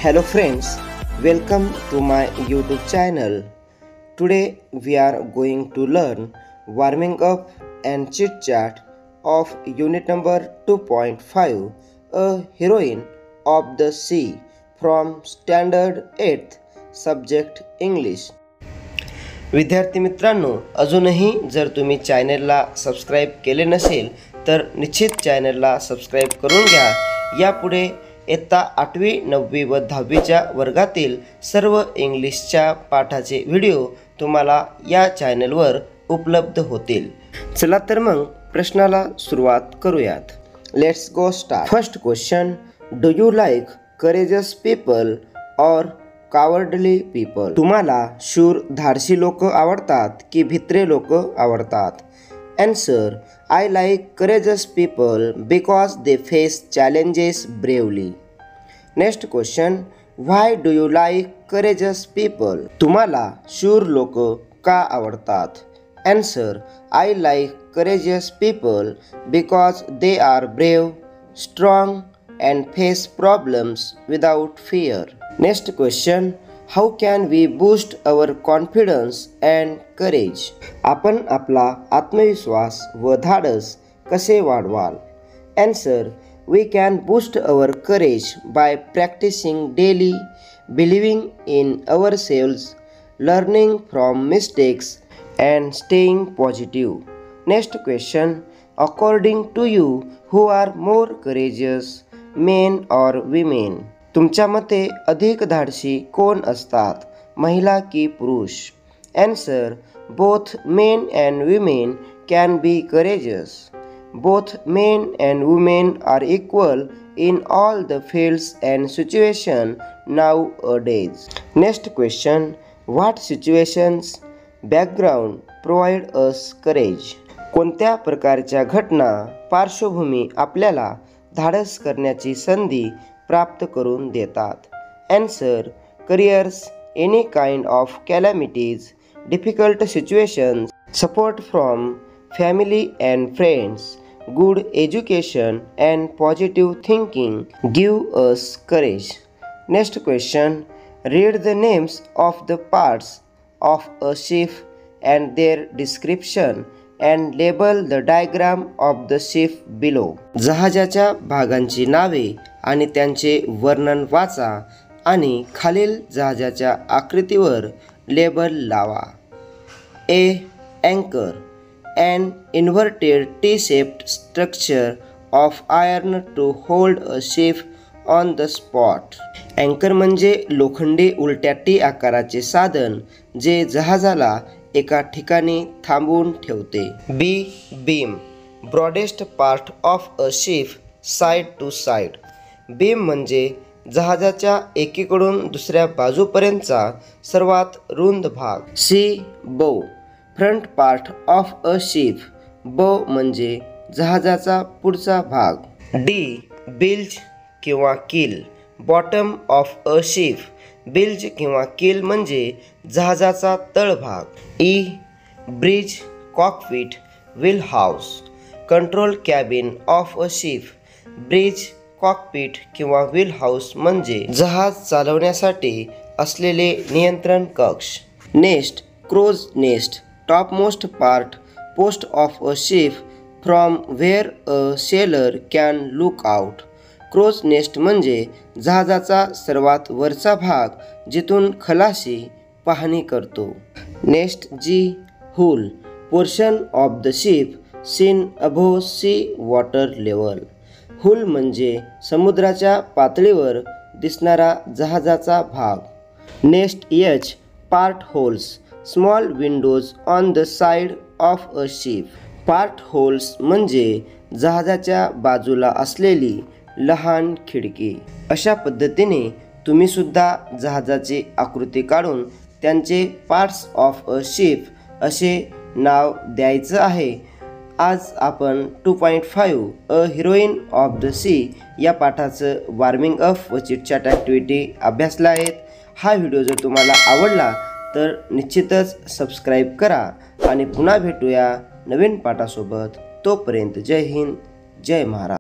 Hello friends, welcome to my YouTube channel. Today we are going to learn warming up and chit chat of unit number 2.5, a heroine of the sea from standard 8th subject English. विद्यार्थी मित्रांनो, अजूनही जर तुम्ही चॅनलला subscribe केले नसेल तर निश्चित चॅनलला सबस्क्राइब करून घ्या. यापुढे इयत्ता 8वी 9वी व 10वीच्या वर्गातील सर्व इंग्लिशच्या पाठाचे व्हिडिओ तुम्हाला या चॅनलवर उपलब्ध होतील. चला तर मग प्रश्नाला सुरुवात करूयात. Let's go start. First question, do you like courageous people और कावर्डली पीपल? तुम्हाला शूर धाडसी लोक आवडतात की भित्रे लोक आवडतात? Answer, I like courageous people because they face challenges bravely. Next question, why do you like courageous people? तुम्हाला शूर लोक का आवडतात? Answer, I like courageous people because they are brave, strong and face problems without fear. Next question, how can we boost our confidence and courage? आपण आपला आत्मविश्वास व धाडस कसे वाढवाल? Answer, we can boost our courage by practicing daily, believing in ourselves, learning from mistakes and staying positive. Next question, according to you, who are more courageous, men or women? तुमच्या मते अधिक धाडसी कोण असतात, महिला की पुरुष? Answer, both men and women can be courageous. Both men and women are equal in all the fields and situations nowadays. Next question, what situations, background provide us courage? कोणत्या प्रकारच्या घटना, पार्श्वभूमी आपल्याला धाडस करण्याची संधी प्राप्त करून देतात? Answer, careers, any kind of calamities, difficult situations, support from family and friends, good education and positive thinking give us courage. Next question, read the names of the parts of a ship and their description and label the diagram of the ship below. जहाजाच्या भागांची नावे आणि त्यांचे वर्णन वाचा आणि खालील जहाजाच्या आकृतीवर लेबल लावा. A. Anchor, an inverted T-shaped structure of iron to hold a ship on the spot. अँकर म्हणजे लोखंडी उलट्या टी आकाराचे साधन जे जहाजाला एका ठिकाणी थांबवून ठेवते. B. Beam, broadest part of a ship side to side. Beam म्हणजे जहाजाच्या एकीकडून दुसऱ्या बाजूपर्यंतचा सर्वात रुंद भाग. C. Bow, front part of a ship. bow म्हणजे जहाजाचा पुढचा भाग. D. Bilge किंवा कील, bottom of a ship. Builds किंवा कील म्हणजे जहाजाचा तळभाग. E. Bridge, cockpit, wheel house, control cabin of a ship. Bridge, cockpit किंवा व्हील हाऊस म्हणजे जहाज चालवण्यासाठी असलेले नियंत्रण कक्ष. Nest, crow's nest, top most part post of a ship from where a sailor can look out. Crow's nest म्हणजे जहाजाचा सर्वात वरचा भाग जिथून खलाशी पाहणी करतो. Nest G. Hull, portion of the ship seen above sea water level. Hull म्हणजे समुद्राच्या पातळीवर दिसणारा जहाजाचा भाग. Nest H. Port holes, small windows on the side of a ship. Part holes म्हणजे जहाजाच्या बाजूला असलेली लहान खिडकी. अशा पद्धतीने तुम्ही सुद्धा जहाजाची आकृती काढून त्यांचे पार्ट्स ऑफ अ शिप असे नाव द्यायचं आहे. आज आपण 2.5 अ हिरोईन ऑफ द सी या पाठाचं वॉर्मिंग अप व चिटचॅट ॲक्टिव्हिटी अभ्यासला आहेत. हा व्हिडिओ जर तुम्हाला आवडला तर निश्चितच सबस्क्राईब करा आणि पुन्हा भेटूया नवीन पाठासोबत. तोपर्यंत जय हिंद, जय महाराष्ट्र.